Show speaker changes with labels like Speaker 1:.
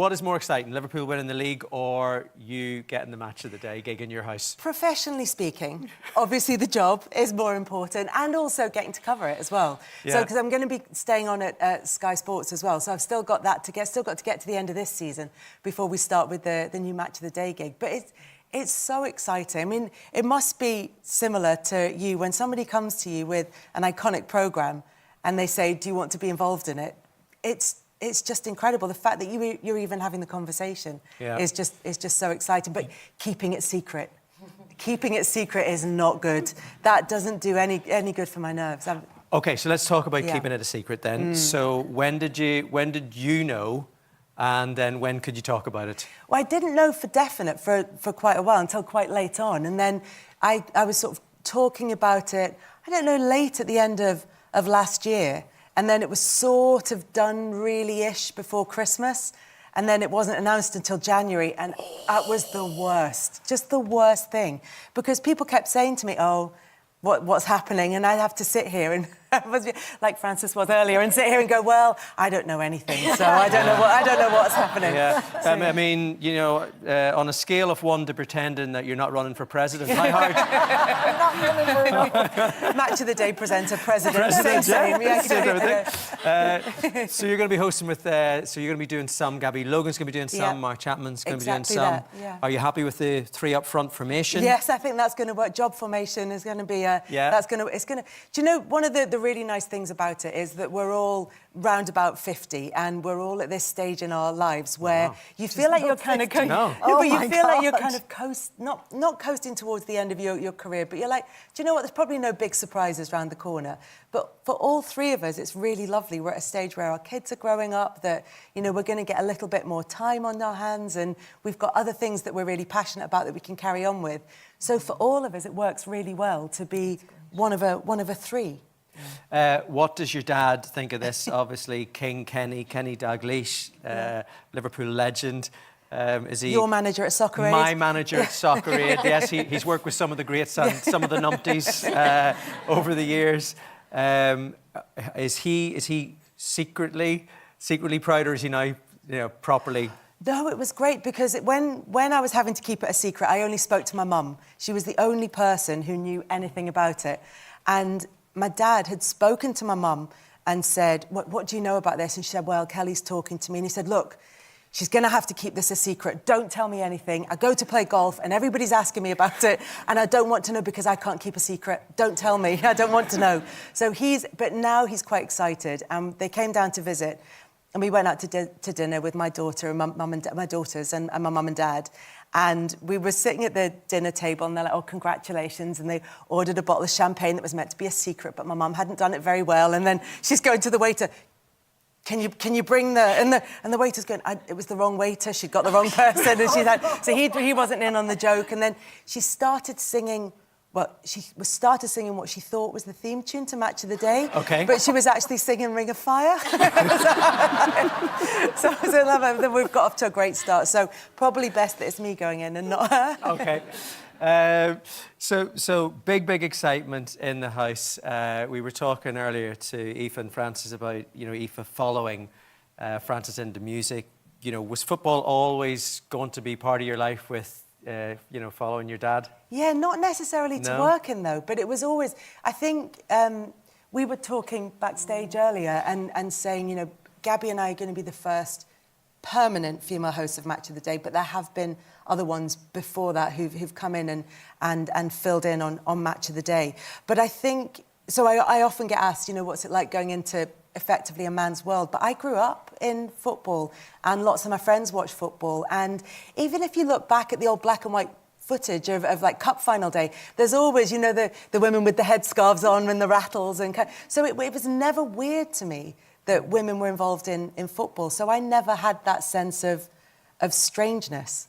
Speaker 1: What is more exciting, Liverpool winning the league or you getting the match of the day gig in your house?
Speaker 2: Professionally speaking, obviously the job is more important, and also getting to cover it as well.
Speaker 1: Yeah.
Speaker 2: So, because I'm going to be staying on at Sky Sports as well, so I've still got to get to the end of this season before we start with the new match of the day gig. But it's so exciting. I mean, it must be similar to you when somebody comes to you with an iconic programme and they say, "Do you want to be involved in it?" It's just incredible. The fact that you're even having the conversation is just so exciting. But keeping it secret, keeping it secret is not good. That doesn't do any good for my nerves.
Speaker 1: Okay, so let's talk about keeping it a secret then. So when did you know, and then when could you talk about it?
Speaker 2: Well, I didn't know for definite for quite a while, until quite late on, and then I was sort of talking about it, I don't know, late at the end of last year. And then it was sort of done really-ish before Christmas. And then it wasn't announced until January. And that was the worst, just the worst thing. Because people kept saying to me, "Oh, what's happening?" And I'd have to sit here and, like Francis was earlier, and sit here and go, "Well, I don't know anything, so I don't know what's happening."
Speaker 1: Yeah, I mean, you know, on a scale of 1 to pretending that you're not running for president, how hard?
Speaker 2: Match of the day presenter, president, same.
Speaker 1: So you're going to be hosting with. So you're going to be doing some. Gabby Logan's going to be doing some. Mark Chapman's going to be doing some.
Speaker 2: That, yeah.
Speaker 1: Are you happy with the 3 up front formation?
Speaker 2: Yes, I think that's going to work. Job formation is going to be. That's going to. It's going to. Do you know one of the really nice things about it is that we're all round about 50, and we're all at this stage in our lives where you feel like you're kind of going.
Speaker 1: No,
Speaker 2: but you feel like you're kind of not coasting towards the end of your career, but you're like, do you know what? There's probably no big surprises around the corner. But for all 3 of us, it's really lovely. We're at a stage where our kids are growing up, that, you know, we're going to get a little bit more time on our hands, and we've got other things that we're really passionate about that we can carry on with. So for all of us, it works really well to be one of a 3.
Speaker 1: What does your dad think of this? Obviously, Kenny Dalglish, Liverpool legend. Is he
Speaker 2: your manager at Soccer Aid?
Speaker 1: My manager at Soccer Aid. Yes, he's worked with some of the greats and some of the numpties over the years. Is he secretly proud, or is he now, you know, properly?
Speaker 2: No, it was great because when I was having to keep it a secret, I only spoke to my mum. She was the only person who knew anything about it. And my dad had spoken to my mum and said, what do you know about this? And she said, "Well, Kelly's talking to me." And he said, "Look, she's going to have to keep this a secret. Don't tell me anything. I go to play golf and everybody's asking me about it, and I don't want to know because I can't keep a secret. Don't tell me. I don't want to know." So but now he's quite excited. They came down to visit, and we went out to dinner with my daughter and my daughters and my mum and dad. And we were sitting at the dinner table, and they're like, "Oh, congratulations." And they ordered a bottle of champagne that was meant to be a secret, but my mum hadn't done it very well. And then she's going to the waiter, Can you bring the... And the waiter's going, "It was the wrong waiter. She'd got the wrong person." And she's like, so he wasn't in on the joke. And then she started singing... Well, she started singing what she thought was the theme tune to Match of the Day.
Speaker 1: Okay.
Speaker 2: But she was actually singing Ring of Fire. So we've got off to a great start. So probably best that it's me going in and not her.
Speaker 1: Okay. So big excitement in the house. We were talking earlier to Aoife and Francis about, you know, Aoife following Francis into music. You know, was football always going to be part of your life with, you know, following your dad?
Speaker 2: Yeah, not necessarily to work in, though, but it was always... I think we were talking backstage earlier and saying, you know, Gabby and I are going to be the first permanent female hosts of Match of the Day, but there have been other ones before that who've come in and filled in on Match of the Day. But I think... So I often get asked, you know, what's it like going into effectively a man's world? But I grew up in football, and lots of my friends watch football. And even if you look back at the old black and white footage of like cup final day, there's always, you know, the women with the headscarves on and the rattles. So it was never weird to me that women were involved in football. So I never had that sense of strangeness.